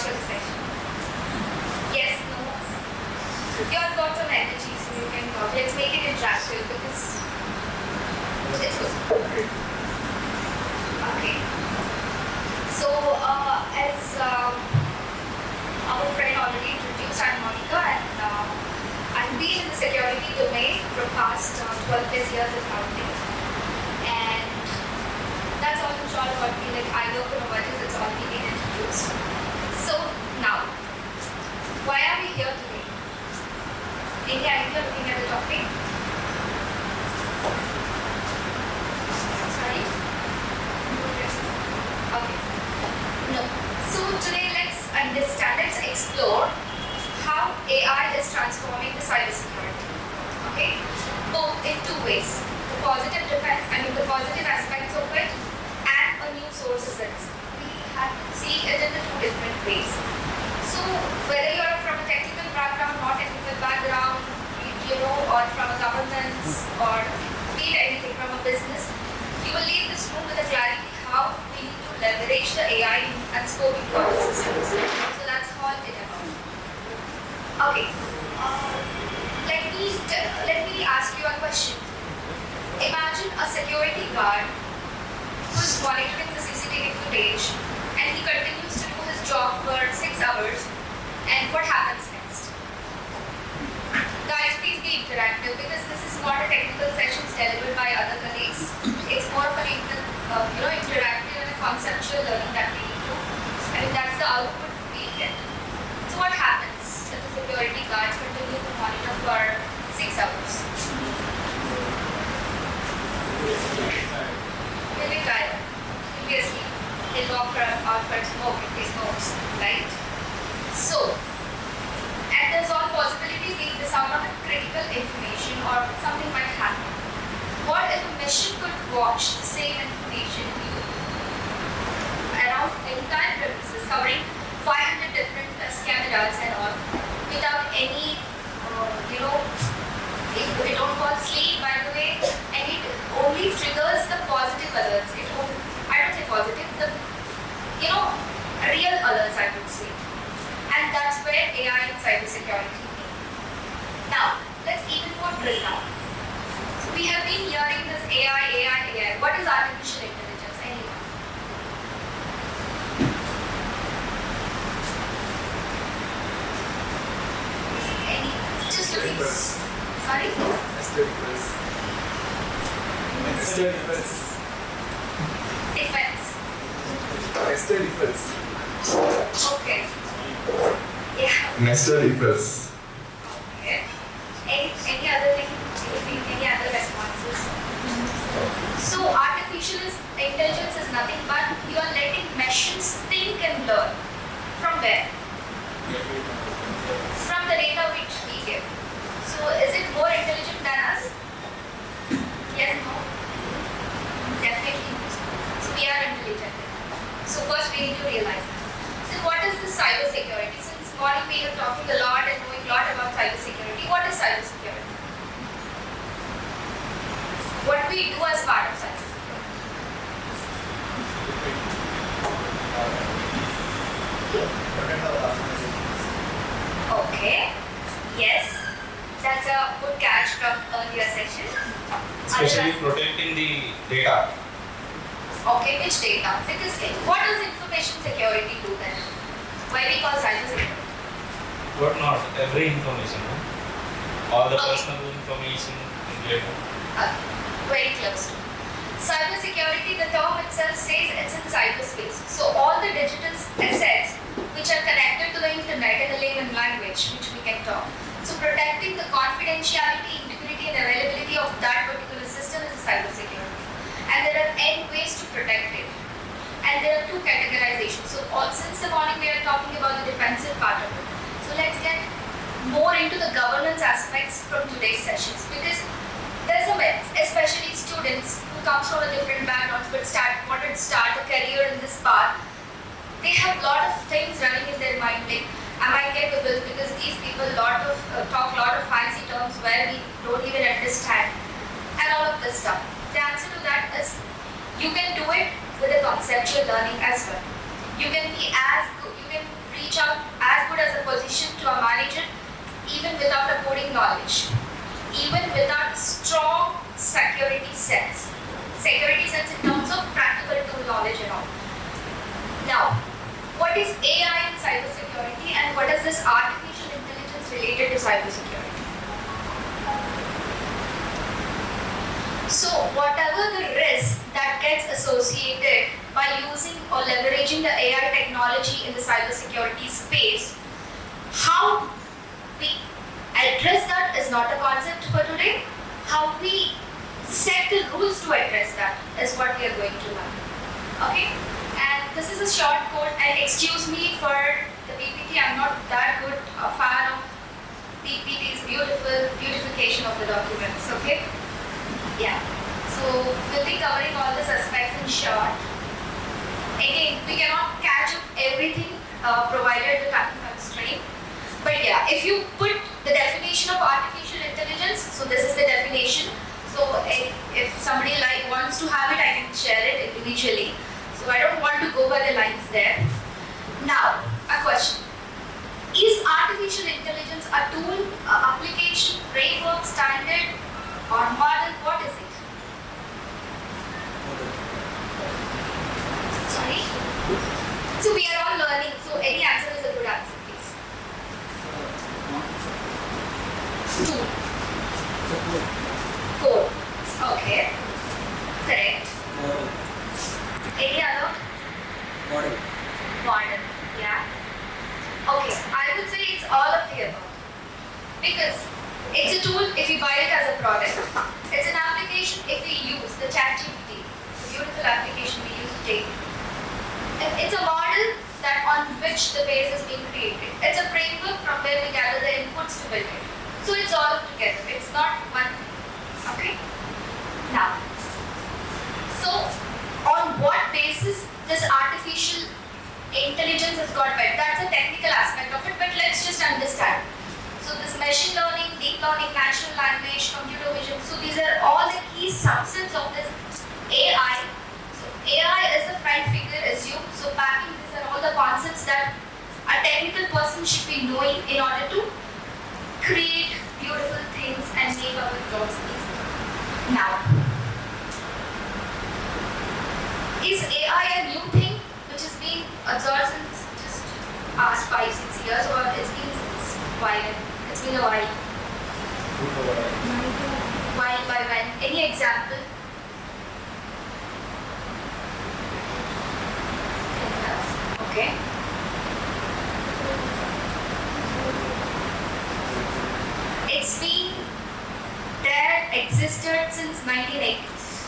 for the session? Yes, no? Your thoughts on energy, so you can talk. Let's make it interactive because it's good. Okay. So, as our friend already introduced, I'm Mounika, and I've been in the security domain for past 12 plus years and counting. And that's all in short about me. Like, I work in what is it's already been introduced. So now, why are we here today? Any idea looking at the topic? Sorry? Okay. No. So today let's understand, let's explore how AI is transforming the cybersecurity. Okay? Both in two ways. The positive the positive aspects of it and a new source of risk. We have to see it in the two different ways. So whether you're from a technical background, not technical background, or from a governance or be it anything from a business, you will leave this room with a clarity how we need to leverage the AI and scope into our systems. So that's all it about. Okay. Let me ask you a question. Imagine a security guard who's monitoring the CCTV footage and he continues to do his job for 6 hours, and what happens next? Guys, please be interactive because this is not a technical session delivered by other colleagues. It's more of an interactive and a conceptual learning that we need to. I mean, that's the output we get. So what happens if the security guards continue to monitor for 6 hours? He'll be tired. He'll be asleep. He'll walk out for smoke if he smokes, right? So, and there's all possibilities being the sound of critical information or something might happen. What if a machine could watch the same information around entire premises covering 500 different cameras and all without any, it don't fall asleep by the way, and it only triggers the positive alerts. I don't say positive, the real alerts I would say. And that's where AI and cybersecurity meet. Now, let's even more drill down. So we have been hearing this AI. What is artificial intelligence? Anyone? Just looking. Sorry? Defense. Okay. Yeah. Nested ifs. Okay. Any other thing? Any other responses? So artificial intelligence is nothing but you are letting machines think and learn. From where? From the data which we give. So is it more intelligent than us? Yes, no? Definitely. So we are intelligent. So first we need to realize that. So what is the cybersecurity? Since morning we are talking a lot and knowing a lot about cybersecurity. What is cybersecurity? What we do as part of cybersecurity? Okay. Yes. That's a good catch from earlier session. Especially protecting the data. Okay, which data? Because what does information security do then? Why we call cybersecurity? What not? Every information. No? All the personal information in data. Very close. Cybersecurity, the term itself says it's in cyberspace. So all the digital assets which are connected to the internet in a layman language, which we can talk. So protecting the confidentiality, integrity and availability of that particular system is a cybersecurity. And there are n ways to protect it. And there are two categorizations. So since the morning we are talking about the defensive part of it. So let's get more into the governance aspects from today's sessions, because there's especially students who come from a different background but wanted to start a career in this path. They have a lot of things running in their mind, like, am I capable? Because these people talk a lot of fancy terms where we don't even understand, and all of this stuff. The answer to that is you can do it with a conceptual learning as well. You can be as good, you can reach out as good as a position to a manager even without a coding knowledge, even without strong security sense. Security sense in terms of practical tool knowledge and all. Now, what is AI in cybersecurity and what is this artificial intelligence related to cybersecurity? So, whatever the risk that gets associated by using or leveraging the AI technology in the cybersecurity space, how we address that is not a concept for today. How we set the rules to address that is what we are going to learn. Okay? And this is a short code, and excuse me for the PPT, I'm not that good a fan of PPT's beautification of the documents, okay? Yeah. So we'll be covering all these aspects in short. Again, we cannot catch up everything provided the time constraint. But yeah, if you put the definition of artificial intelligence, so this is the definition. So if somebody wants to have it, I can share it individually. So I don't want to go by the lines there. Now, a question. Is artificial intelligence a tool, application, framework, standard, or model? What is it? Sorry? So we are all learning, so any answer is a good answer, please. Tool. Code. Okay. Correct. Any other? Model. Model. Yeah. Okay. I would say it's all of the above. Because it's a tool if you buy it as a product. It's an application if we use the ChatGPT. It's a beautiful application we use daily. It's a model that on which the base is being created. It's a framework from where we gather the inputs to build it. So it's all together. It's not one. Okay. Now, so on what basis this artificial intelligence has got built? That's a technical aspect of it, but let's just understand. So this machine learning, deep learning, natural language, computer vision, so these are all the key subsets of this AI. So AI is the front figure assumed. So backing these are all the concepts that a technical person should be knowing in order to create beautiful things and make our jobs easy. Now, is AI a new thing which is being absorbed since just past 5-6 years, or it's been since while? It's been a while. While by when? Any example? Okay. It's been there, existed since 1980s.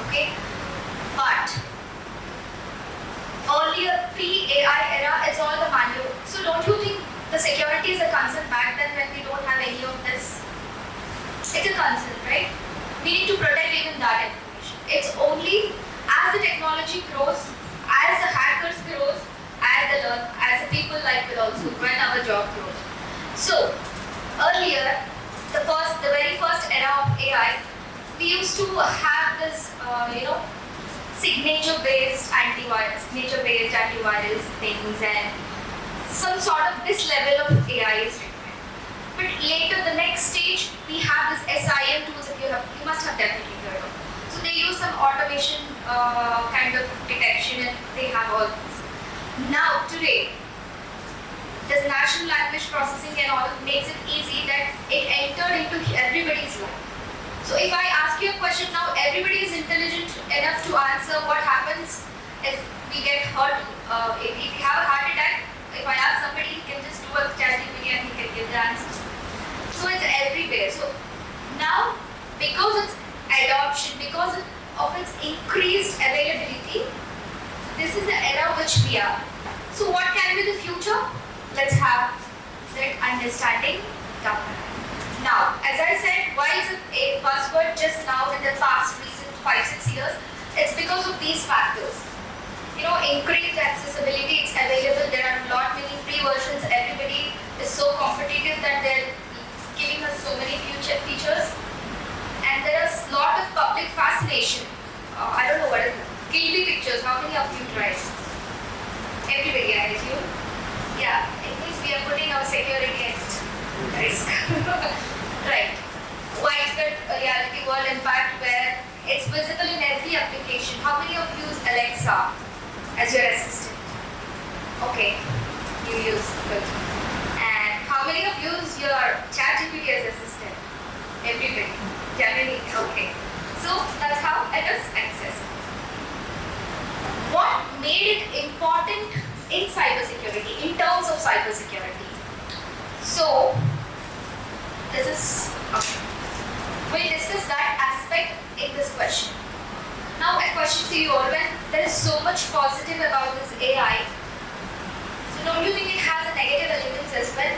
Okay. But earlier pre-AI era, it's all the manual. So don't you think the security is a concern back then when we don't have any of this? It's a concern, right? We need to protect even that information. It's only as the technology grows, as the hackers grows, as the people like will also grow and our job grows. So earlier, the very first era of AI, we used to have this, signature-based antivirus things, and some sort of this level of AI is required. But later, the next stage, we have this SIM tools that you must have definitely heard of. So they use some automation kind of detection, and they have all this. Now today, this natural language processing and all makes it easy that it entered into everybody's life. So if I ask you a question now, everybody is intelligent enough to answer what happens if we get hurt. If we have a heart attack, if I ask somebody, he can just do a ChatGPT and he can give the answer. So it's everywhere. So now, because it's adoption, because of its increased availability, this is the era which we are. So what can be the future? Let's have that understanding down the line. Now, as I said, why is it a buzzword just now in the past recent 5-6 years? It's because of these factors. Increased accessibility, it's available. There are not many free versions. Everybody is so competitive that they're giving us so many features. And there is a lot of public fascination. I don't know what is it. Kilby pictures. How many of you tried? Everybody, I assume. as your assistant. Okay, you use good. And how many of you use your ChatGPT as assistant? Everybody. Generally, okay. So that's how it is accessed. What made it important in cybersecurity, in terms of cybersecurity? So, this is, okay. We'll discuss that aspect in this question. Now, a question to you all, when there is so much positive about this AI, so don't you think it has a negative elements as well?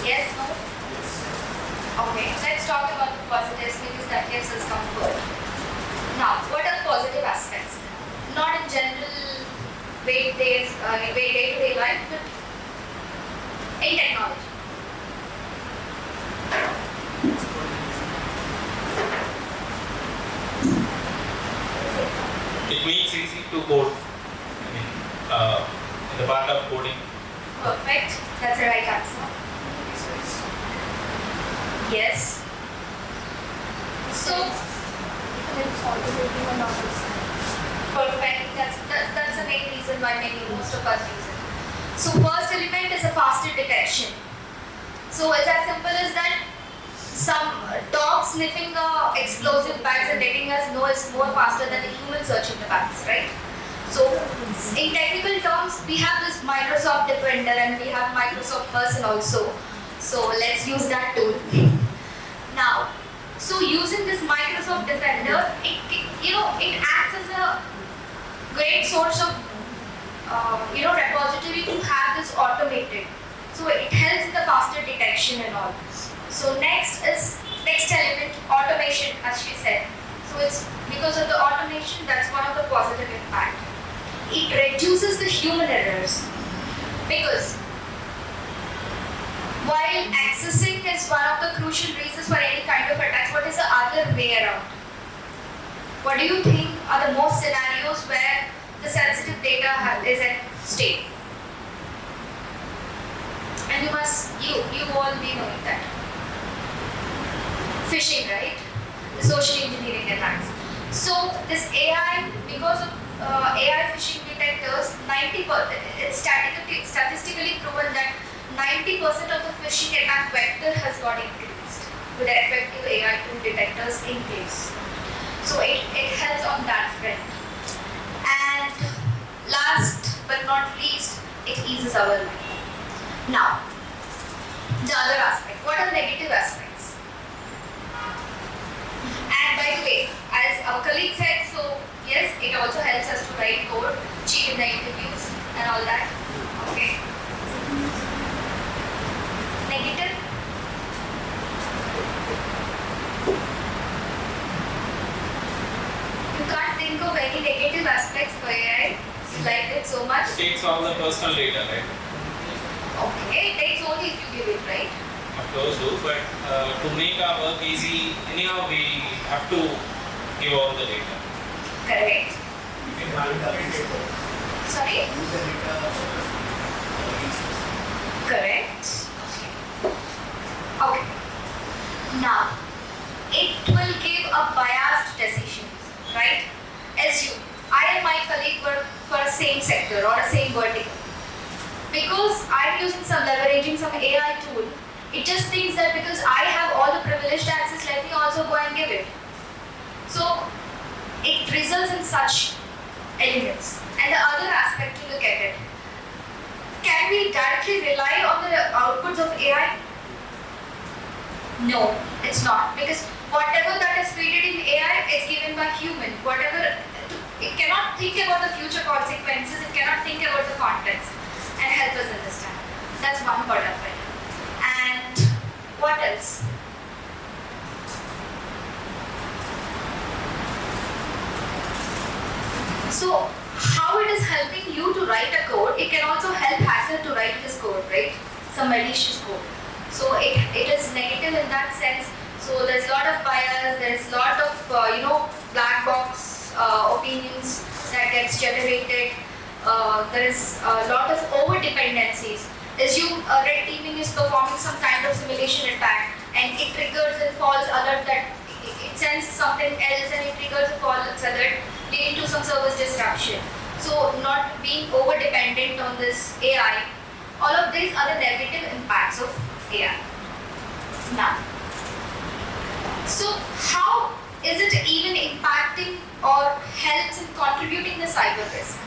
Yes, no? Okay, let's talk about the positives because that gives us comfort. Now, what are the positive aspects? Not in general day-to-day life, but in technology. It makes easy to code. I mean, the part of coding. Perfect. That's the right answer. Yes. So, perfect. That's the main reason why most of us use it. So, first element is a faster detection. So, it's as simple as that. Some dog sniffing the explosive bags and letting us know is more faster than the human searching the bags, right? So, in technical terms, we have this Microsoft Defender and we have Microsoft Person also. So, let's use that tool. Now, so using this Microsoft Defender, it acts as a great source of, repository to have this automated. So, it helps in the faster detection and all. So next element, automation, as she said. So it's because of the automation, that's one of the positive impact. It reduces the human errors because while accessing is one of the crucial reasons for any kind of attacks, what is the other way around? What do you think are the most scenarios where the sensitive data is at stake? And you all be knowing that. Phishing, right? The social engineering attacks. So this AI, because of AI phishing detectors, 90%, it's statistically proven that 90% of the phishing attack vector has got increased with the effective AI tool detectors in place. So it helps on that front. And last but not least, it eases our life. Now, the other aspect. What are negative aspects? And by the way, as our colleague said, so yes, it also helps us to write code, cheat in the interviews and all that. Okay. Negative? You can't think of any negative aspects for AI. You liked it so much. It takes all the personal data, right? Okay, it takes only if you give it, right? Of course, do, but to make our work easy, anyhow we have to give all the data. Correct. Sorry? Correct. Okay. Now, it will give a biased decision, right? Assume I and my colleague work for a same sector or a same vertical. Because I'm leveraging some AI tool, it just thinks that because I have all the privileged access, let me also go and give it. So it results in such elements. And the other aspect to look at it, can we directly rely on the outputs of AI? No, it's not. Because whatever that is feeded in AI is given by human. It cannot think about the future consequences, it cannot think about the context and help us understand. That's one part of it. And what else? So, how it is helping you to write a code, it can also help hacker to write this code, right? Some malicious code. So, it is negative in that sense. So, there's a lot of bias, there's a lot of, black box opinions that gets generated. There is a lot of over dependencies. Assume red teaming is performing some kind of simulation attack and it triggers a false alert that it sends something else and it triggers a false alert leading to some service disruption. So not being over dependent on this AI. All of these are the negative impacts of AI. Now, so how is it even impacting or helps in contributing the cyber risk?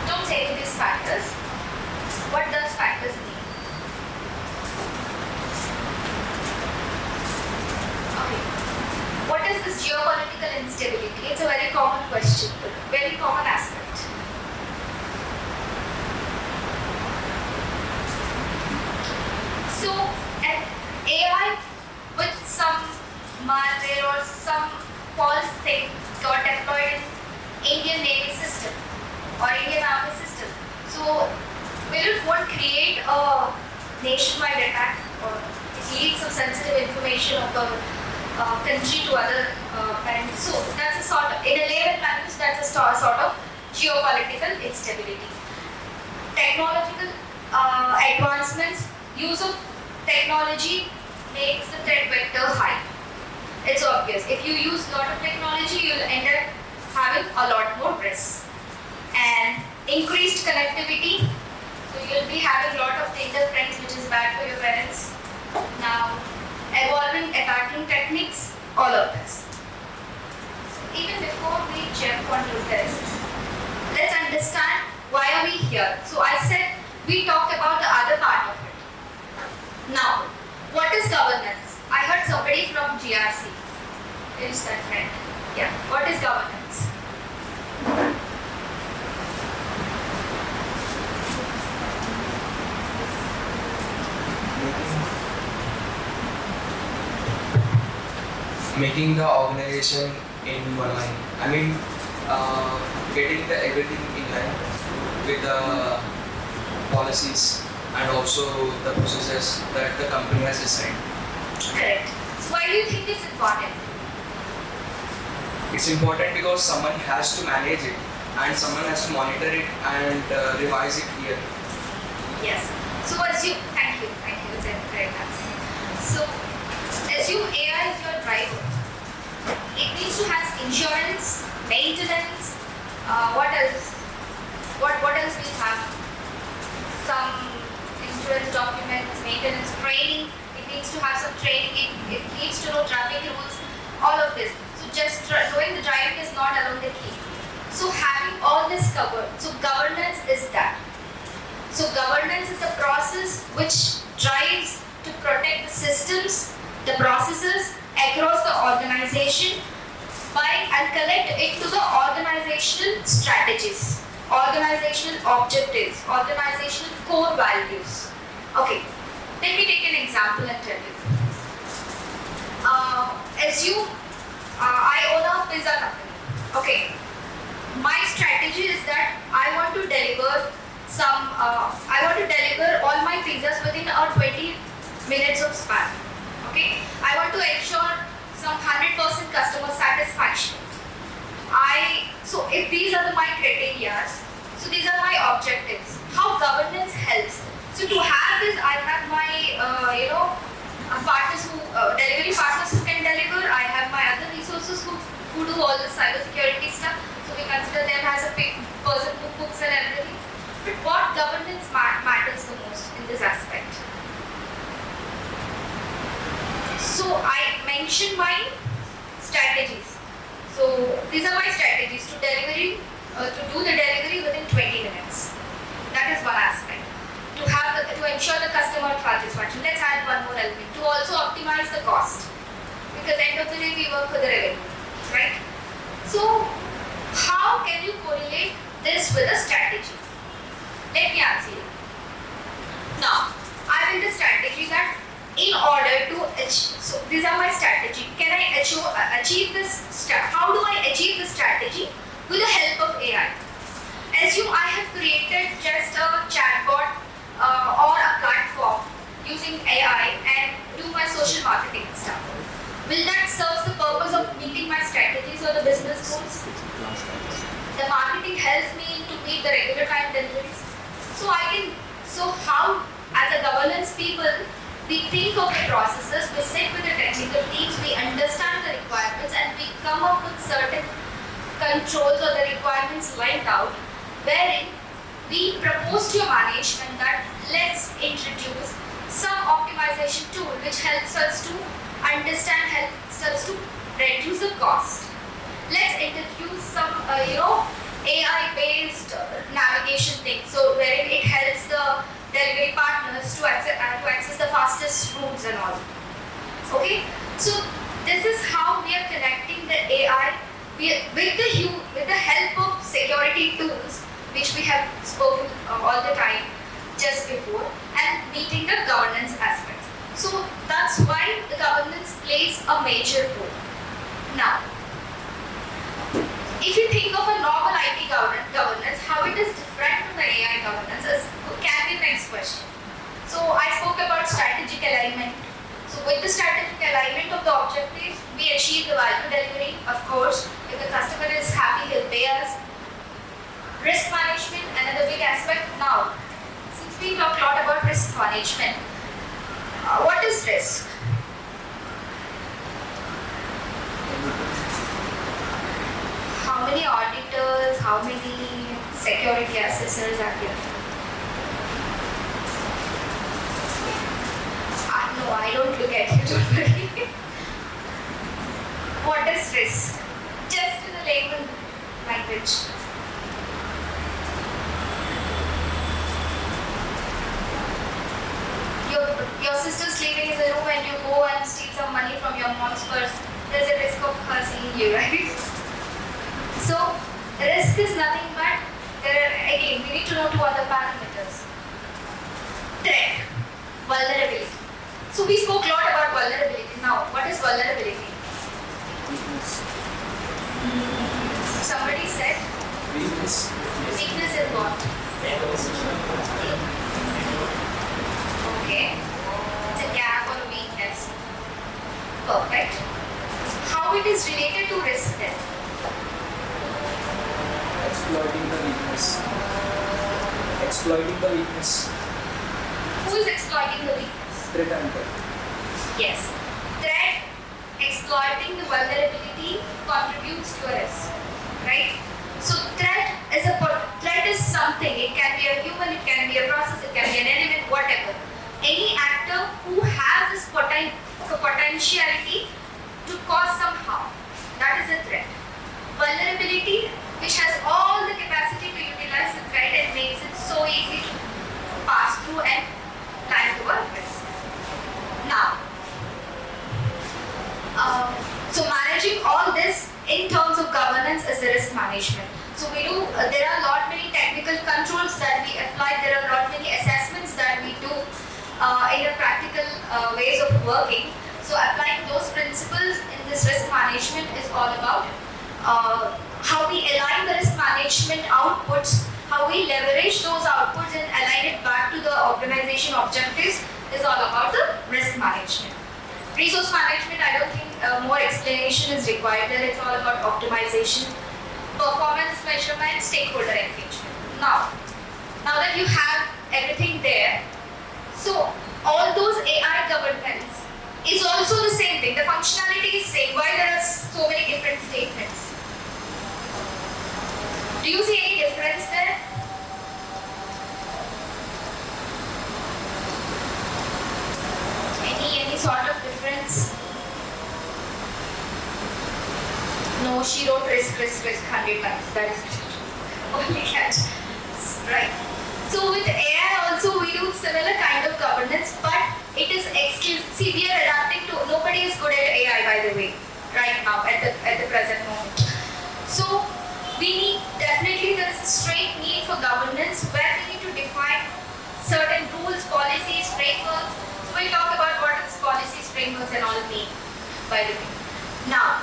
Don't say me these factors. What does factors mean? Okay. What is this geopolitical instability? It's a very common question, very common aspect. So, an AI with some malware or some false thing got deployed in Indian Navy system or Indian Army system. So, will it won't create a nationwide attack or it leaks some sensitive information of the country to other countries. So, that's a sort of, in a layman language, that's a sort of geopolitical instability. Technological advancements, use of technology makes the threat vector high. It's obvious. If you use a lot of technology, you'll end up having a lot more risks. And increased connectivity, so you'll be having a lot of data friends, which is bad for your parents. Now, evolving attacking techniques, all of this. So even before we jump onto this, let's understand why are we here. So I said we talked about the other part of it. Now, what is governance? I heard somebody from GRC. Is that friend? Yeah. What is governance? Making the organization in one line. I mean, getting the everything in line with the policies and also the processes that the company has designed. Correct. So why do you think it's important? It's important because someone has to manage it and someone has to monitor it and revise it here. Yes. So assume, thank you, it's a correct answer. So assume AI is your driver. It needs to have insurance, maintenance, what else? What else we have? Some insurance documents, maintenance, training. It needs to have some training. It needs to know traffic rules. All of this. So just knowing the driving is not alone the key. So having all this covered. So governance is that. So governance is the process which drives to protect the systems, the processes across the organization and connect it to the organizational strategies, organizational objectives, organizational core values. Okay, let me take an example and tell you. Assume I own a pizza company. Okay, my strategy is that I want to deliver all my pizzas within a 20 minutes of span. Okay, I want to ensure some 100% customer satisfaction. So if these are my criteria, so these are my objectives. How governance helps. So to have this, I have my partners delivery partners who can deliver. I have my other resources who do all the cybersecurity stuff. So we consider them as a person who cooks and everything. But what governance matters the most in this aspect? So I mentioned my strategies. So these are my strategies to do the delivery within 20 minutes. That is one aspect. To ensure the customer satisfaction. Let's add one more element. To also optimize the cost. Because end of the day we work for the revenue, right? So how can you correlate this with a strategy? Let me answer you. Now, I built a strategy that in order to achieve, so these are my strategy. Can I achieve this? How do I achieve this strategy? With the help of AI. Assume I have created just a chatbot or a platform using AI and do my social marketing stuff. Will that serve the purpose of meeting my strategies or the business goals? The marketing helps me to meet the regular time deliveries. So how as a governance people, we think of the processes, we sit with the technical teams, we understand the requirements, and we come up with certain controls or the requirements lined out, wherein we propose to your management that let's introduce some optimization tool which helps us to understand, helps us to reduce the cost. Let's introduce some, AI-based navigation thing, so wherein it helps the delivery partners to access the fastest routes and all. Okay, so this is how we are connecting the AI with the help of security tools, which we have spoken all the time just before, and meeting the governance aspects. So that's why the governance plays a major role. Now, if you think of a normal IT governance, how it is different from the AI governance can be the next question. So I spoke about strategic alignment. So with the strategic alignment of the objectives, we achieve the value delivery. Of course, if the customer is happy, he'll pay us. Risk management, another big aspect. Now, since we talked a lot about risk management, what is risk? How many auditors, how many security assessors are here? No, I don't look at you, don't worry. What is risk? Just in the layman language. Your sister's sleeping in the room and you go and steal some money from your mom's purse. There's a risk of her seeing you, right? So, risk is nothing but, again, we need to know two other parameters. Threat, vulnerability. So, we spoke a lot about vulnerability. Now, what is vulnerability? Somebody said? Weakness. Weakness in what? Okay. It's a gap or a weakness. Perfect. How it is related to risk then? Exploiting the weakness. Exploiting the weakness. Who is exploiting the weakness? Threat hunter. Yes. Threat, exploiting the vulnerability contributes to a risk. Right? So threat is something. It can be a human, it can be a process, it can be an element, whatever. Any actor who has this potentiality to cause some harm, that is a threat. Vulnerability, which has all the capacity to utilize the threat and makes it so easy to pass through and land to a risk. Now, so managing all this in terms of governance is the risk management. So we do, there are a lot many technical controls that we apply, there are a lot many assessments that we do in a practical ways of working. So applying those principles in this risk management is all about how we align the risk management outputs, how we leverage those outputs and align it back to the organization objectives is all about the risk management. Resource management, I don't think more explanation is required there. It's all about optimization, performance measurement, stakeholder engagement. Now that you have everything there, so all those AI governance is also the same thing. The functionality is same. Why there are so many different statements? Do you see any difference there? Any sort of difference? No, she wrote risk 100 times. That is only catch. Right. So with AI also we do similar kind of governance, but it is exclusive. See, we are adapting to. Nobody is good at AI, by the way, right now at the present moment. So we need, definitely there is a straight need for governance where we need to define certain rules, policies, frameworks. So we'll talk about what is policies, frameworks and all mean, by the way. Now,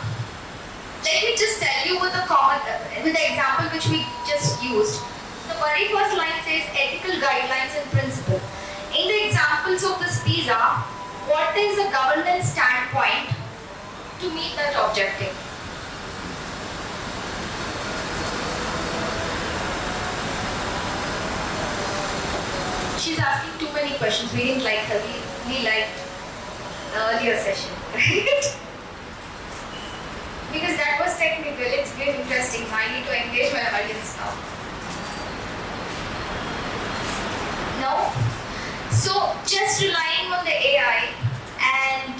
let me just tell you with the example which we just used. The very first line says ethical guidelines and principle. In the examples of this pizza, what is the governance standpoint to meet that objective? She's asking too many questions. We didn't like her. we liked the earlier session, right? Because that was technical, it's been interesting. I need to engage my audience now. No? So, just relying on the AI and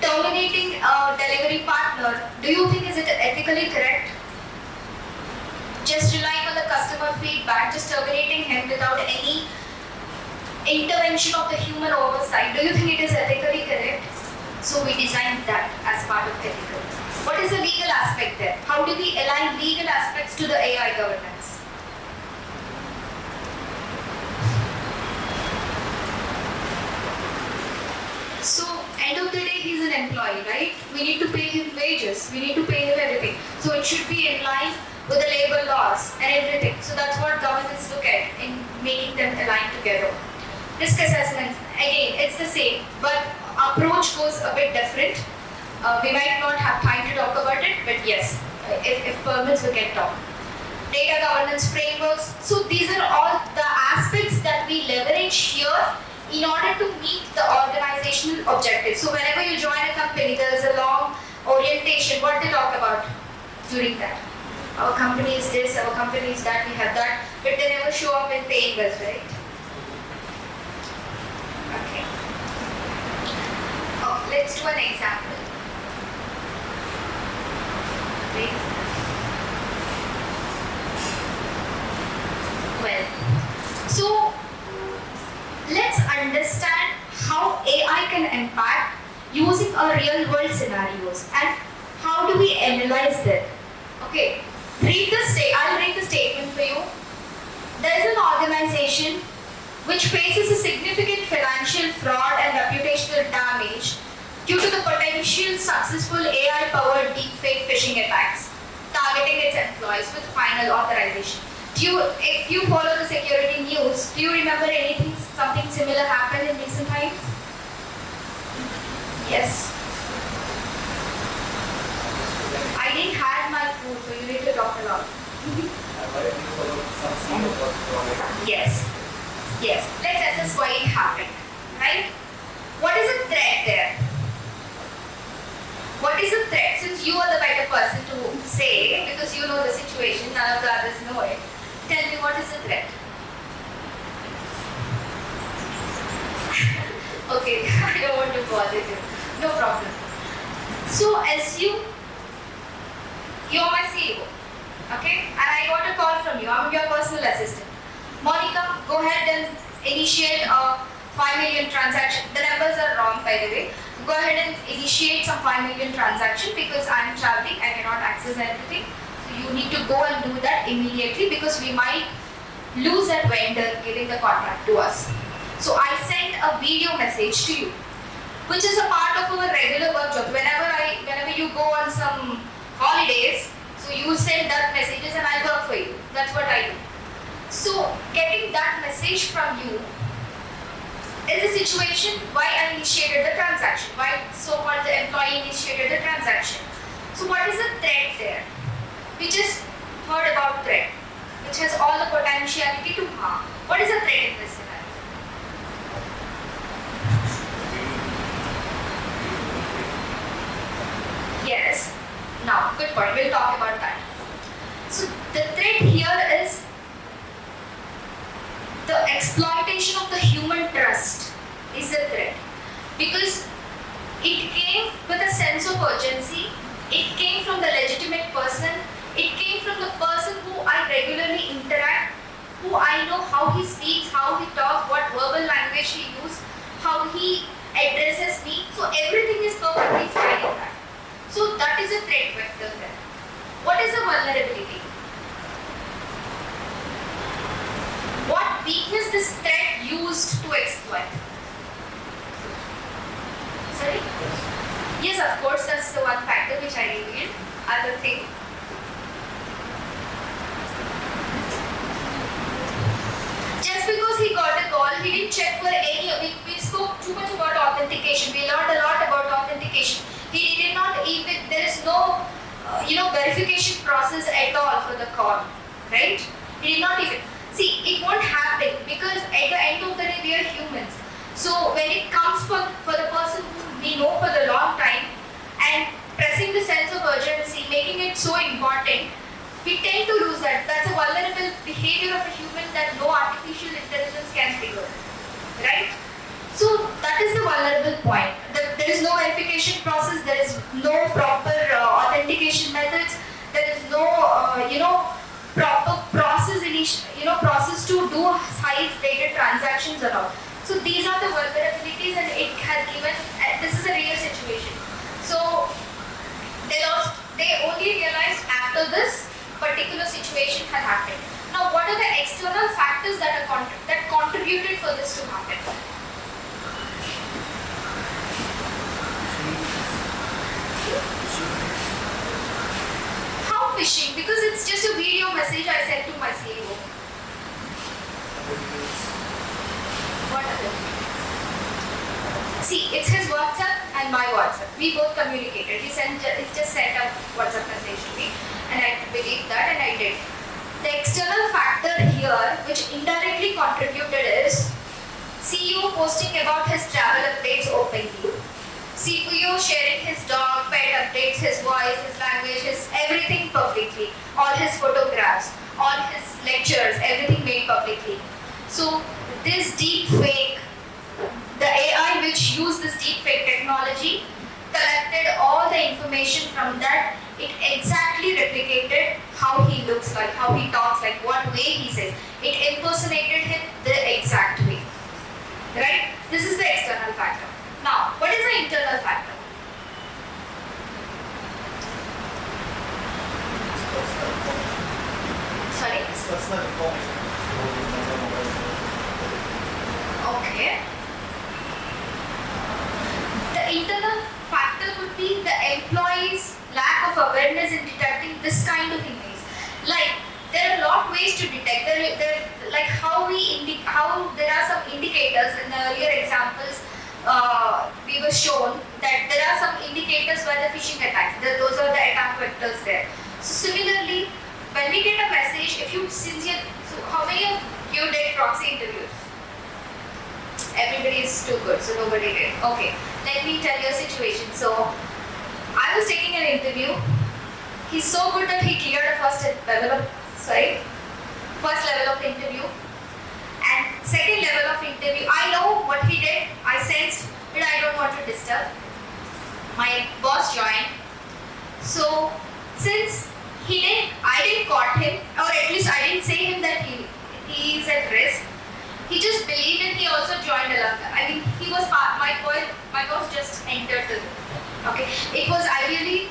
terminating a delivery partner, do you think is it ethically correct? Just relying on the customer feedback, just terminating him without any intervention of the human oversight, do you think it is ethically correct? So we designed that as part of ethical. What is the legal aspect there? How do we align legal aspects to the AI governance? So, end of the day, he's an employee, right? We need to pay him wages, we need to pay him everything. So, it should be in line with the labor laws and everything. So, that's what governments look at in making them align together. Risk assessment, again, it's the same, but approach goes a bit different. We might not have time to talk about it, but yes, if permits, we can talk. Data governance frameworks. So, these are all the aspects that we leverage here in order to meet the organizational objectives. So whenever you join a company, there is a long orientation, what they talk about during that. Our company is this, our company is that, we have that, but they never show up in paying us, right? Okay. Oh, let's do an example. Well, so let's understand how AI can impact using our real world scenarios and how do we analyze that. Okay, I'll read the statement for you. There is an organization which faces a significant financial fraud and reputational damage due to the potential successful AI-powered deepfake phishing attacks targeting its employees with final authorization. If you follow the security news, do you remember something similar happened in recent times? Yes. I didn't have my food, so you need to talk a lot. Yes. Yes. Let's assess why it happened. Right? What is the threat there? What is the threat? Since you are the better person to say, because you know the situation, none of the others know it. Tell me, what is the threat? Okay, I don't want to bother you. No problem. So, assume you're my CEO, okay? And I got a call from you. I'm your personal assistant. Mounika, go ahead and initiate a 5 million transaction. The numbers are wrong, by the way. Go ahead and initiate some 5 million transaction because I'm traveling. I cannot access everything. You need to go and do that immediately because we might lose that vendor giving the contract to us. So I sent a video message to you, which is a part of our regular work job. Whenever you go on some holidays, so you send that messages and I work for you. That's what I do. So getting that message from you is a situation why I initiated the transaction, why so-called the employee initiated the transaction. So what is the threat there? We just heard about threat, which has all the potentiality to harm. What is the threat in this scenario? Yes. Now, good point. We'll talk about that. So the threat here is the exploitation of the human trust is a threat because it came with a sense of urgency. It came from the legitimate person. It came from the person who I regularly interact, who I know how he speaks, how he talks, what verbal language he uses, how he addresses me. So everything is perfectly fine in that. So that is a threat vector there. What is a vulnerability? What weakness this threat used to exploit? Sorry? Yes, of course, that's the one factor which I revealed. Other thing. Just because he got a call, he didn't check for any. We spoke too much about authentication. We learned a lot about authentication. He did not even. There is no, verification process at all for the call, right? He did not even. See, it won't happen because at the end of the day, we are humans. So when it comes for the person who we know for the long time and pressing the sense of urgency, making it so important, we tend to lose that. That's a vulnerable behavior of a human that no artificial intelligence can figure, right? So that is the vulnerable point. There is no verification process, there is no proper authentication methods, there is no proper process process to do high rated transactions and all. So these are the vulnerabilities, and it has given. This is a real situation. So they only realized after this particular situation had happened. Now, what are the external factors that contributed for this to happen? How phishing? Because it's just a video message I sent to my CEO. What other? See, it's his WhatsApp and my WhatsApp. We both communicated. He just sent a WhatsApp message to me, and I believed that, and I did. The external factor here, which indirectly contributed, is CEO posting about his travel updates openly. CEO sharing his dog, pet updates, his voice, his language, his everything publicly. All his photographs, all his lectures, everything made publicly. So this deep fake, the AI which used this deep fake technology, collected all the information from that. It exactly replicated how he looks like, how he talks like, what way he says. It impersonated him the exact way. Right? This is the external factor. Now, what is the internal factor? Sorry? Okay. The internal factor would be the employee's lack of awareness in detecting this kind of image. Like, there are a lot of ways to detect. Like how there are some indicators in the earlier examples. We were shown that there are some indicators where the phishing attacks. Those are the attack vectors there. So similarly, when we get a message, so how many of you did proxy interviews? Everybody is too good, so nobody did. Okay, let me tell you a situation. So I was taking an interview. He's so good that he cleared a first level of interview. And second level of interview, I know what he did, I sensed, but I don't want to disturb. My boss joined. So since I didn't caught him, or at least I didn't say him that he is at risk. He just believed and he also joined along. I mean, he was my boss just entered the room. Okay, it was ideally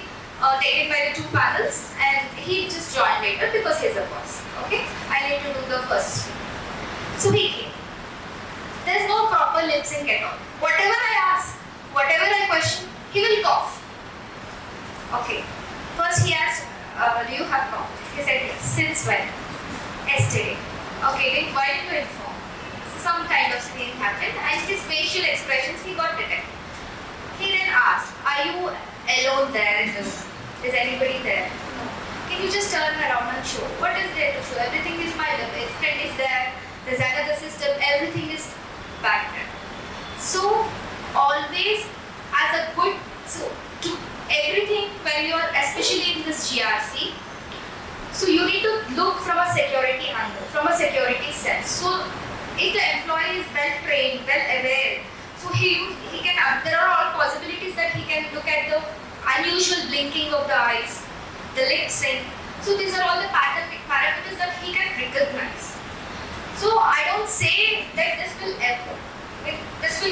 taken by the two panels, and he just joined later because he's a boss. Okay, I need to do the first. So he came. There's no proper lip sync at all. Whatever I ask, whatever I question, he will cough. Okay. First he asked, do you have cough? He said yes. Since when? Yesterday. Okay, then why did you inform? So some kind of thing happened, and his facial expressions he got detected. He then asked, are you alone there in the room? Is anybody there? No. Can you just turn around and show? What is there to show? Everything is my his friend is there. There's another system, everything is back there. So, always as a good, to everything when you are, especially in this GRC, so you need to look from a security angle, from a security sense. So, if the employee is well trained, well aware, so he can, there are all possibilities that he can look at the unusual blinking of the eyes, the lip sync. So, these are all the parameters that he can recognize. So I don't say that this will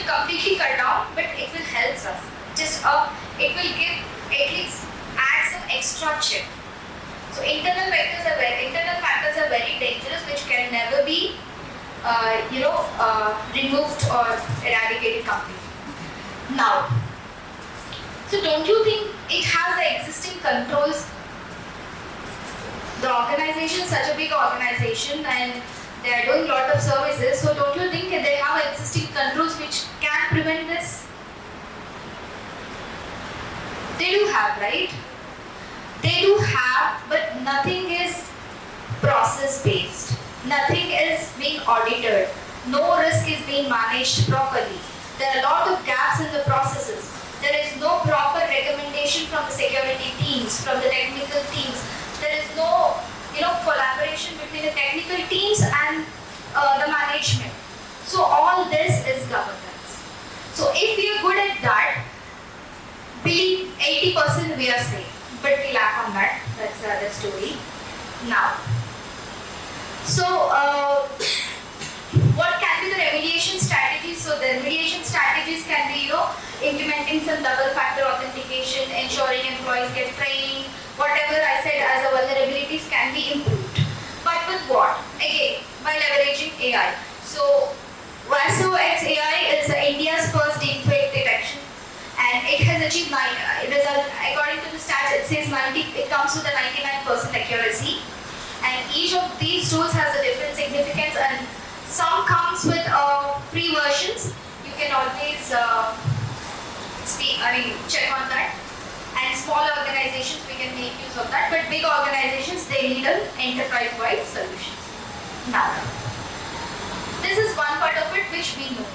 completely cut down, but it will help us. It will give at least add some extra check. So internal factors are very dangerous, which can never be removed or eradicated completely. Now, so don't you think it has the existing controls? The organization, such a big organization, and they are doing a lot of services, so don't you think they have existing controls which can prevent this? They do have, right? They do have, but nothing is process based. Nothing is being audited. no risk is being managed properly. There are a lot of gaps in the processes. There is no proper recommendation from the security teams, from the technical teams. There is no, collaboration between the technical teams and the management. So all this is governance. So if we are good at that, believe 80% we are safe, but we lack on that. That's the other story. Now, so what can be the remediation strategies? So the remediation strategies can be, implementing some double factor authentication, ensuring employees get training, whatever I said as a vulnerabilities can be improved. But with what? Again, by leveraging AI. So VASO-X AI is India's first deepfake detection, and it has achieved according to the stats, it says it comes with a 99% accuracy, and each of these tools has a different significance, and some comes with free versions. You can always check on that. And small organizations, we can make use of that, but big organizations, they need an enterprise-wide solution. Now, this is one part of it which we know.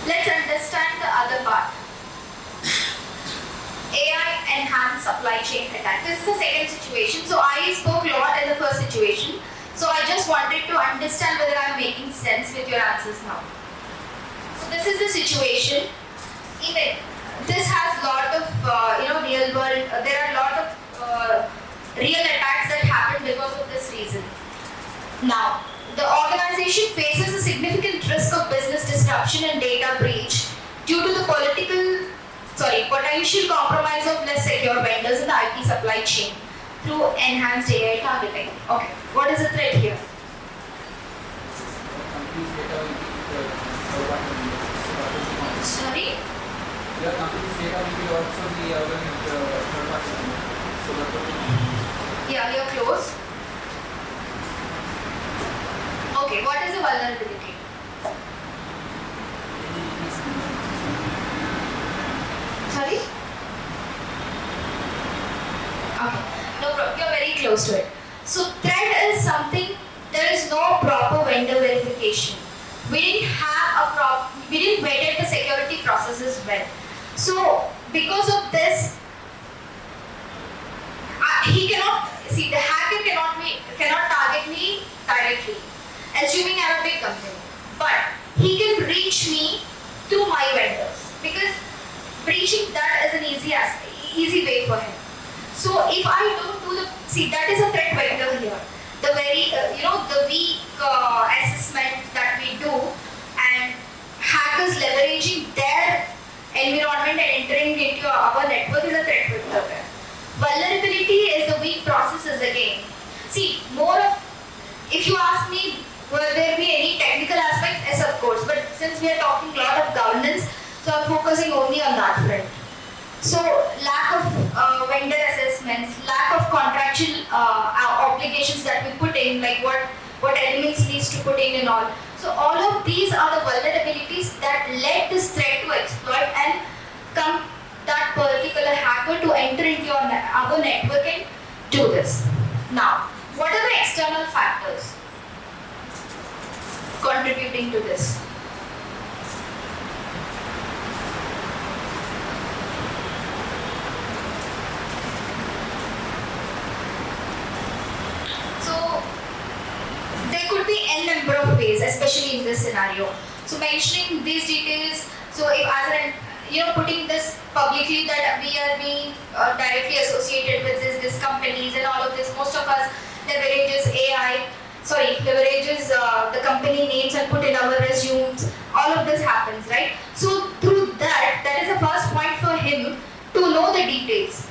Let's understand the other part. AI enhanced supply chain attack. This is the second situation. So I spoke a lot in the first situation. So I just wanted to understand whether I'm making sense with your answers now. So this is the situation. Even this has a lot of real world. There are a lot of real attacks that happen because of this reason. Now, the organization faces a significant risk of business disruption and data breach due to the potential compromise of less secure vendors in the IT supply chain through enhanced AI targeting. Okay, what is the threat here? Sorry? Your company's data will be also be available third party. So Yeah, you're close. Okay, what is the vulnerability? Sorry? Okay, no problem. You're very close to it. So threat is something, there is no proper vendor verification. We didn't vet the security processes well. So because of this, the hacker cannot target me directly, assuming I'm a big company. But he can reach me through my vendors, because breaching that is an easy way for him. So if I don't do that is a threat vector here. The very, the weak assessment that we do, and hackers leveraging their environment and entering into our network is a threat vector. Vulnerability is the weak processes again. If you ask me, will there be any technical aspects? Yes, of course. But since we are talking a lot of governance, so I'm focusing only on that front. So lack of vendor assessments, lack of contractual obligations that we put in, like what elements needs to put in and all. So all of these are the vulnerabilities that led this threat to exploit and come that particular hacker to enter into our network and do this. Now, what are the external factors contributing to this? So, there could be n number of ways, especially in this scenario. So, mentioning these details, so if as putting this publicly that we are being directly associated with these companies and all of this, most of us leverages the company names and put in our resumes. All of this happens, right? So through that is the first point for him to know the details.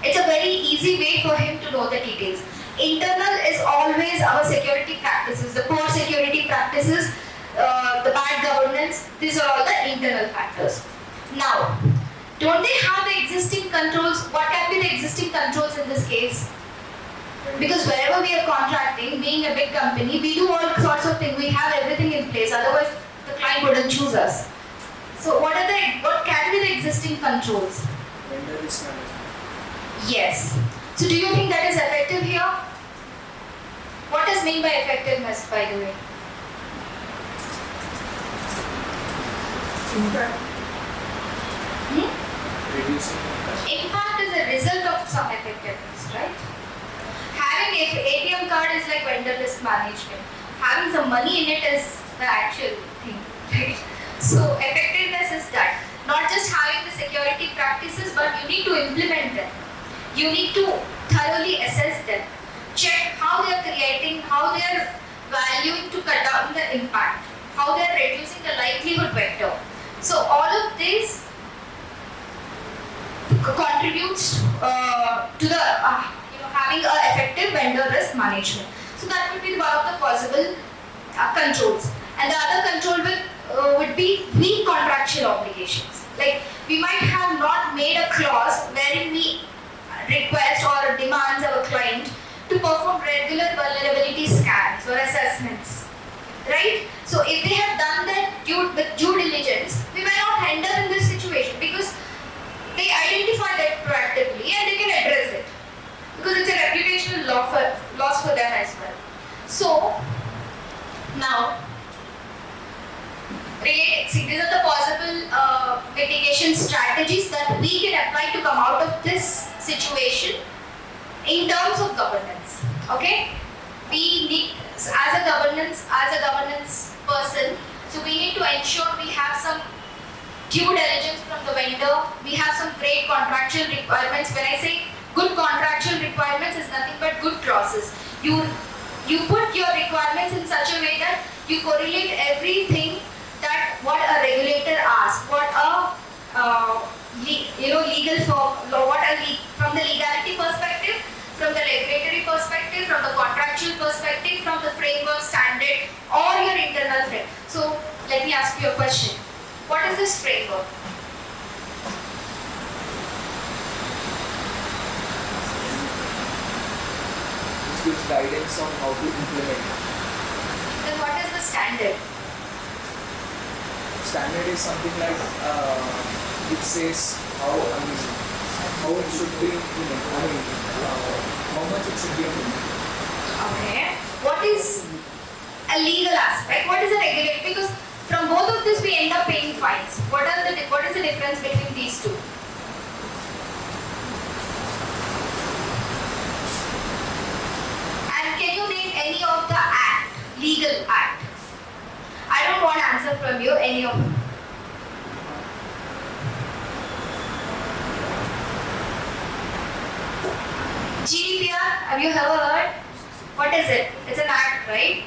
It's a very easy way for him to know the details. Internal is always our security practices, the poor security practices, the bad governance. These are all the internal factors. Now, don't they have the existing controls? What can be the existing controls in this case? Because wherever we are contracting, being a big company, we do all sorts of things. We have everything in place. Otherwise, the client wouldn't choose us. So, what can be the existing controls? vendor risk management. Yes. So, do you think that is effective here? What does mean by effectiveness, by the way? impact? Hmm? Reducing impact. Impact is a result of some effectiveness, right? Having an ATM card is like vendor risk management. Having some money in it is the actual thing, right? So effectiveness is that. Not just having the security practices, but you need to implement them. You need to thoroughly assess them. Check how they are creating, how they are valuing to cut down the impact, how they are reducing the likelihood vector. So all of this contributes to the having an effective vendor risk management. So that would be one of the possible controls. And the other control would be weak contractual obligations. Like we might have not made a clause wherein we request or demands our client to perform regular vulnerability scans or assessments, right? So if they have done that with due diligence, we may not end up in this situation because they identify that proactively and they can address it because it's a reputational loss for them as well. So now, see, these are the possible mitigation strategies that we can apply to come out of this situation in terms of governance. Okay, we need as a governance person, so we need to ensure we have some due diligence from the vendor. We have some great contractual requirements. When I say good contractual requirements, is nothing but good clauses. You put your requirements in such a way that you correlate everything that what a regulator asks, what a legal firm, from the legality perspective, from the regulatory perspective, from the contractual perspective, from the framework standard or your internal frame. So let me ask you a question. What is this framework? Which gives guidance on how to implement. Then what is the standard? Standard is something like it says how it should be implemented. How much it should be implemented. Okay. What is a legal aspect? What is a regulatory? Because from both of this we end up paying fines. What is the difference between these two? And can you name any of the legal act? I don't want answer from you, any of them. GDPR, have you ever heard? What is it? It's an act, right?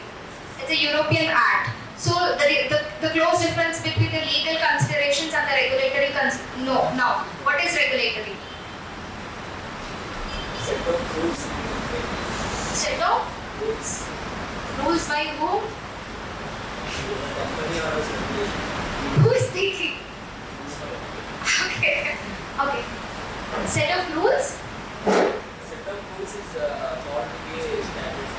It's a European act. So the close difference between the legal considerations and the regulatory now, what is regulatory? Set of rules. Set of Rules. rules by whom? Company or regulation. Who is speaking? Okay. Okay. Set of rules? Set of rules is thought to be a standard.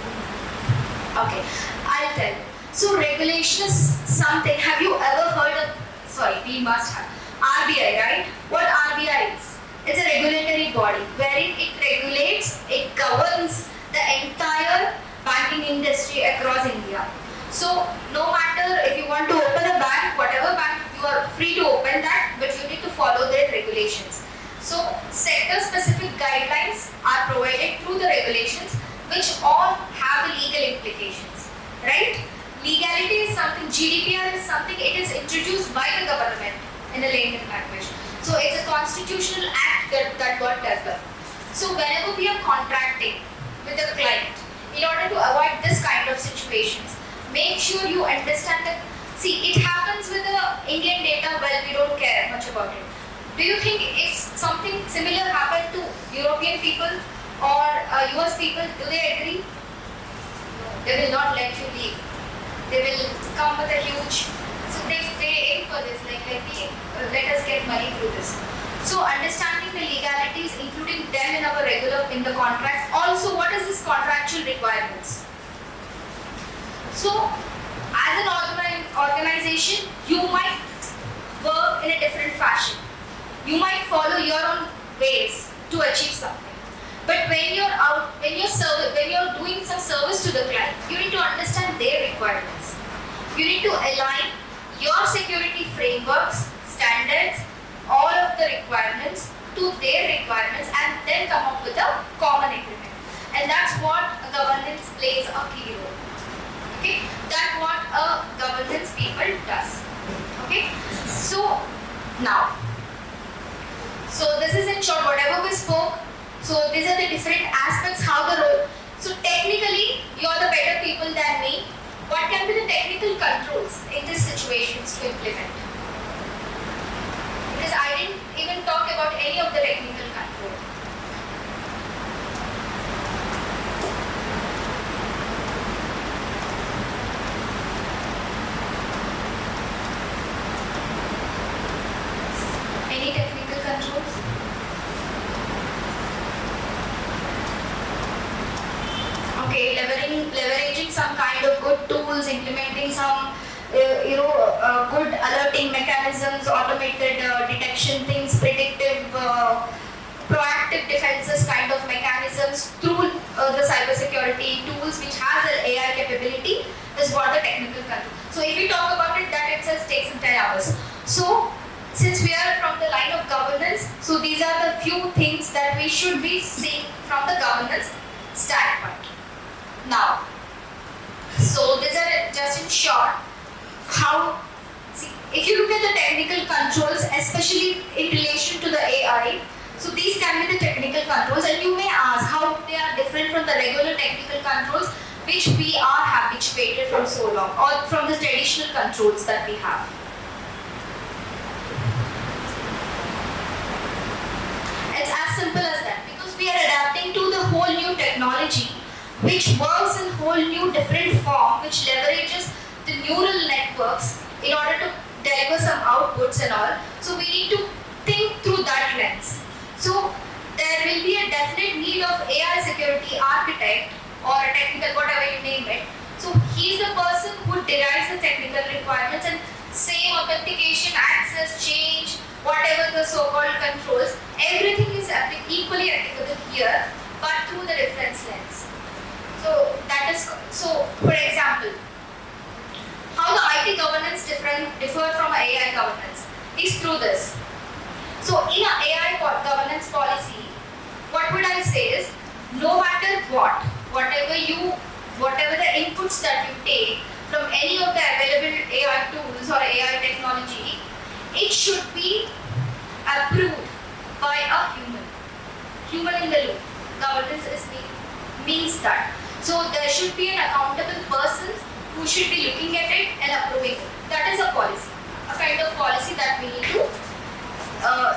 Okay. I'll tell you. So regulation is something. Have you ever heard of? Sorry, we must have. RBI, right? What RBI is? It's a regulatory body wherein it regulates, it governs the entire banking industry across India. So no matter if you want to open a bank, whatever bank, you are free to open that, but you need to follow their regulations. So sector-specific guidelines are provided through the regulations, which all have the legal implications, right? Legality is something, GDPR is something, it is introduced by the government in a layman language. So it's a constitutional act that got developed. So whenever we are contracting with a client, in order to avoid this kind of situations, make sure you understand that, see, it happens with the Indian data, well, we don't care much about it. Do you think if something similar happened to European people or US people, do they agree? They will not let you leave. They will come with a huge, so they aim for this, like let us get money through this. So understanding the legalities, including them in the contracts. Also, what is this contractual requirements? So, as an organization, you might work in a different fashion. You might follow your own ways to achieve something. But when you're doing some service to the client, you need to understand their requirements. You need to align your security frameworks, standards, all of the requirements to their requirements and then come up with a common agreement. And that's what governance plays a key role. Okay, that's what a governance people does. Okay, so now, so this is in short whatever we spoke. So these are the different aspects how the role. So technically, you are the better people than me. What can be the technical controls in these situations to implement? Because I didn't even talk about any of the technical control. Any technical controls? Okay, leveraging some kind of good tools, implementing some good alerting mechanisms, automated detection things, predictive, proactive defenses kind of mechanisms through the cybersecurity tools which has an AI capability is what the technical control. So if we talk about it, that itself takes entire hours. So since we are from the line of governance, so these are the few things that we should be seeing from the governance standpoint. Now, so these are just in short how, see, if you look at the technical controls, especially in relation to the AI, so these can be the technical controls, and you may ask how they are different from the regular technical controls which we are habituated from so long, or from the traditional controls that we have. It's as simple as that, because we are adapting to the whole new technology which works in whole new different form, which leverages the neural networks in order to deliver some outputs and all. So we need to think through that lens. So there will be a definite need of AI security architect or a technical, whatever you name it. So he's the person who derives the technical requirements, and same authentication, access, change, whatever the so-called controls, everything is equally applicable here, but through the reference lens. So that is, so for example, how the IT governance differ from AI governance is through this. So in an AI governance policy, what would I say is, no matter what, whatever the inputs that you take from any of the available AI tools or AI technology, it should be approved by a human in the loop. Governance means that. So there should be an accountable person who should be looking at it and approving it. That is a policy, a kind of policy that we need to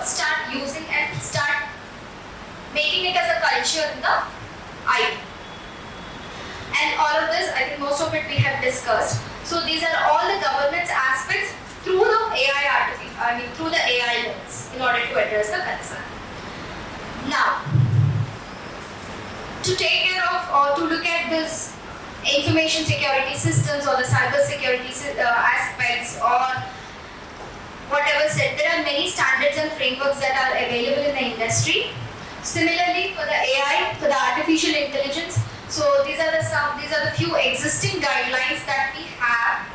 start using and start making it as a culture in the IT. And all of this, I think most of it we have discussed. So these are all the governance aspects through the through the AI lens in order to address the concern. Now, to take care of or to look at this information security systems or the cyber security aspects or whatever said, there are many standards and frameworks that are available in the industry. Similarly, for the AI, for the artificial intelligence, so these are the few existing guidelines that we have,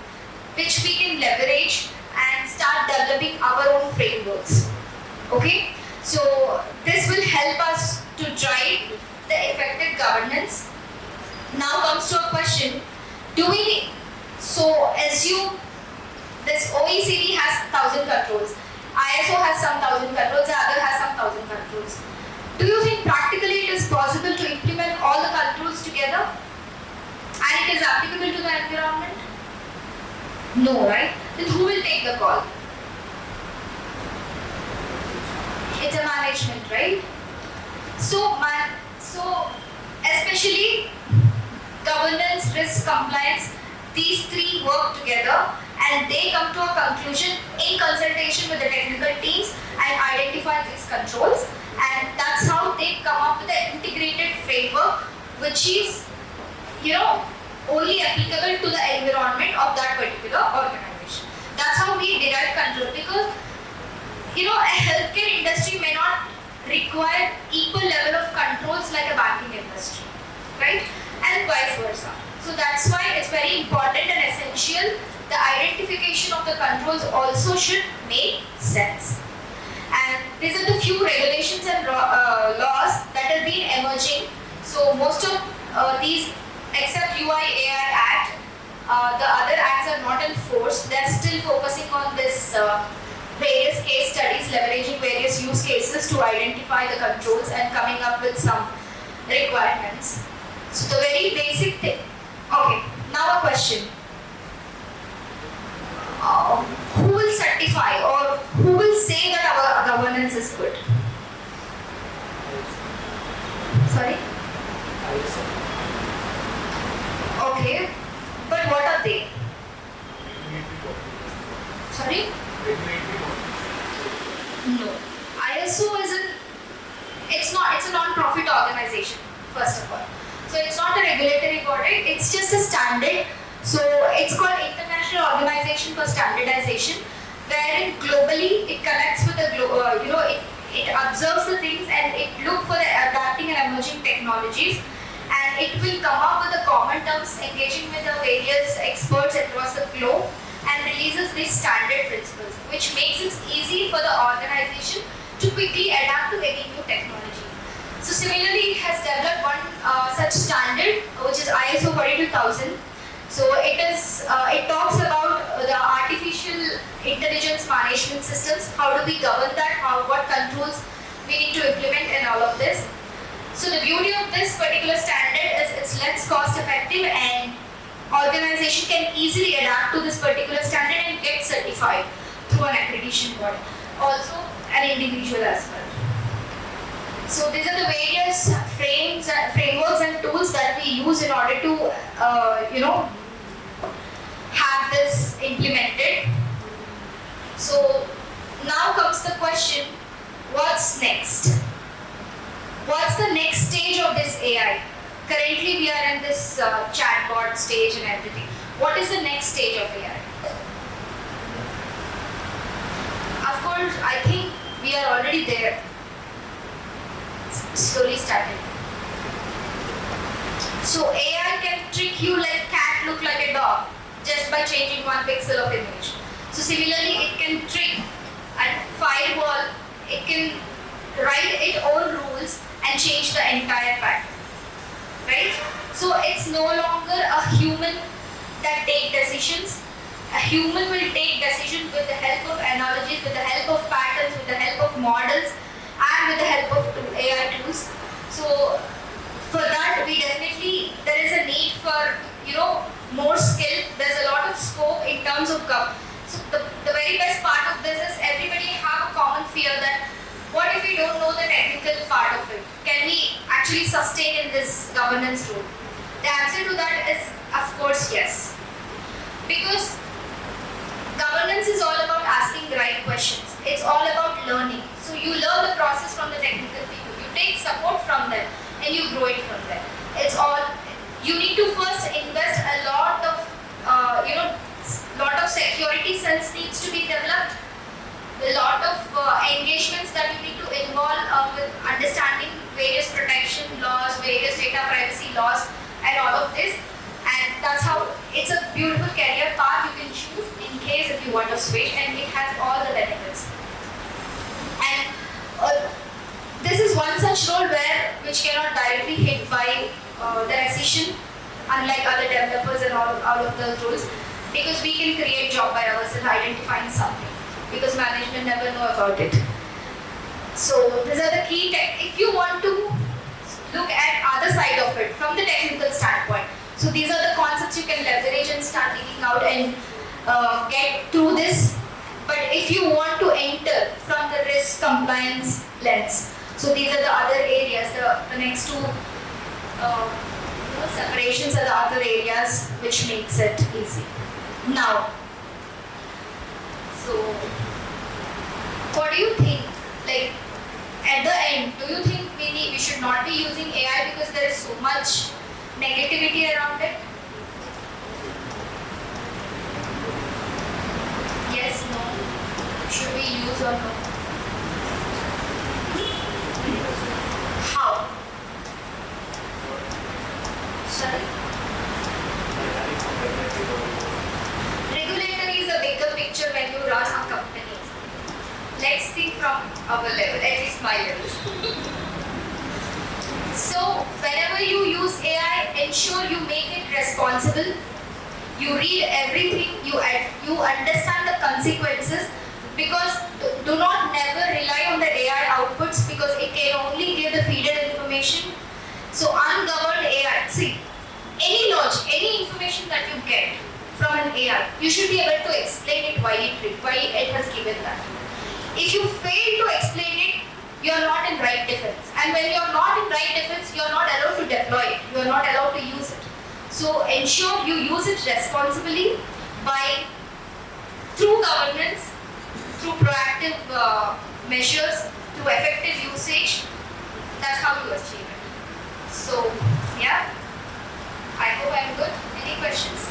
which we can leverage and start developing our own frameworks. Okay, so this will help us to drive the effective governance. Now comes to a question: do we assume this OECD has 1,000 controls, ISO has some 1,000 controls, the other has some 1,000 controls. Do you think practically it is possible to implement all the controls together and it is applicable to the environment? No, right? Then who will take the call? It's a management, right? So especially governance, risk, compliance, these three work together and they come to a conclusion in consultation with the technical teams and identify these controls, and that's how they come up with an integrated framework which is only applicable to the environment of that particular organization. That's how we derive control, because a healthcare industry may not require equal level of controls like a banking industry, right? And vice versa. So that's why it's very important and essential. The identification of the controls also should make sense. And these are the few regulations and laws that have been emerging. So most of these, except UI AI Act, the other acts are not in force. They are still focusing on this various case studies, leveraging various use cases to identify the controls and coming up with some requirements. So the very basic thing. Okay, now a question. Who will certify or who will say that our governance is good? Sorry? Okay, but what are they? Sorry? No. ISO is it's a non-profit organization, first of all. So it's not a regulatory body, it's just a standard. So it's called International Organization for Standardization, wherein globally it connects with the it observes the things and it looks for the adapting and emerging technologies, and it will come up with the common terms, engaging with the various experts across the globe, and releases these standard principles, which makes it easy for the organization to quickly adapt to any new technology. So similarly, it has developed one such standard, which is ISO 42000. So it talks about the artificial intelligence management systems. How do we govern that? What controls we need to implement in all of this? So the beauty of this particular standard is it's less cost effective, and organization can easily adapt to this particular standard and get certified through an accreditation body. Also an individual as well. So these are the various frameworks and tools that we use in order to have this implemented. So now comes the question, what's next? What's the next stage of this AI? Currently we are in this chatbot stage and everything. What is the next stage of AI? Of course, I think we are already there. Slowly started. So AI can trick you like cat look like a dog just by changing one pixel of image. So similarly, it can trick and firewall. It can write its own rules and change the entire pattern. Right? So it's no longer a human that take decisions. A human will take decisions with the help of analogies, with the help of patterns, with the help of models, and with the help of AI tools. So for that, there is a need for more skill. There's a lot of scope in terms of so the very best part of this is everybody have a common fear that what if we don't know the technical part of it? Can we actually sustain in this governance role? The answer to that is of course yes. Because governance is all about asking the right questions. It's all about learning. So you learn the process from the technical people. You take support from them and you grow it from there. It's all, you need to first invest a lot of, lot of security cells needs to be developed. A lot of engagements that you need to involve with understanding various protection laws, various data privacy laws, and all of this. And that's how it's a beautiful career path you can choose in case if you want to switch, and it has all the benefits. And this is one such role which cannot directly hit by the recession, unlike other developers and all of those roles, because we can create job by ourselves, identifying something, because management never know about it. So these are the key if you want to look at other side of it from the technical standpoint. So these are the concepts you can leverage and start digging out and get through this. But if you want to enter from the risk compliance lens, so these are the other areas, the next two separations are the other areas which makes it easy. Now, so what do you think? Like at the end, do you think we should not be using AI because there is so much negativity around it? Yes, no. Should we use or no? How? Sorry? let's think from our level, at least my level. So whenever you use AI, ensure you make it responsible. You read everything, you understand the consequences, because do not never rely on the AI outputs, because it can only give the feeder information. So ungoverned AI, see, any logic, any information that you get from an AI, you should be able to explain it why it has given that. If you fail to explain it, you are not in right defense. And when you are not in right defense, you are not allowed to deploy it. You are not allowed to use it. So ensure you use it responsibly through governance, through proactive measures, through effective usage. That's how you achieve it. So yeah, I hope I'm good. Any questions?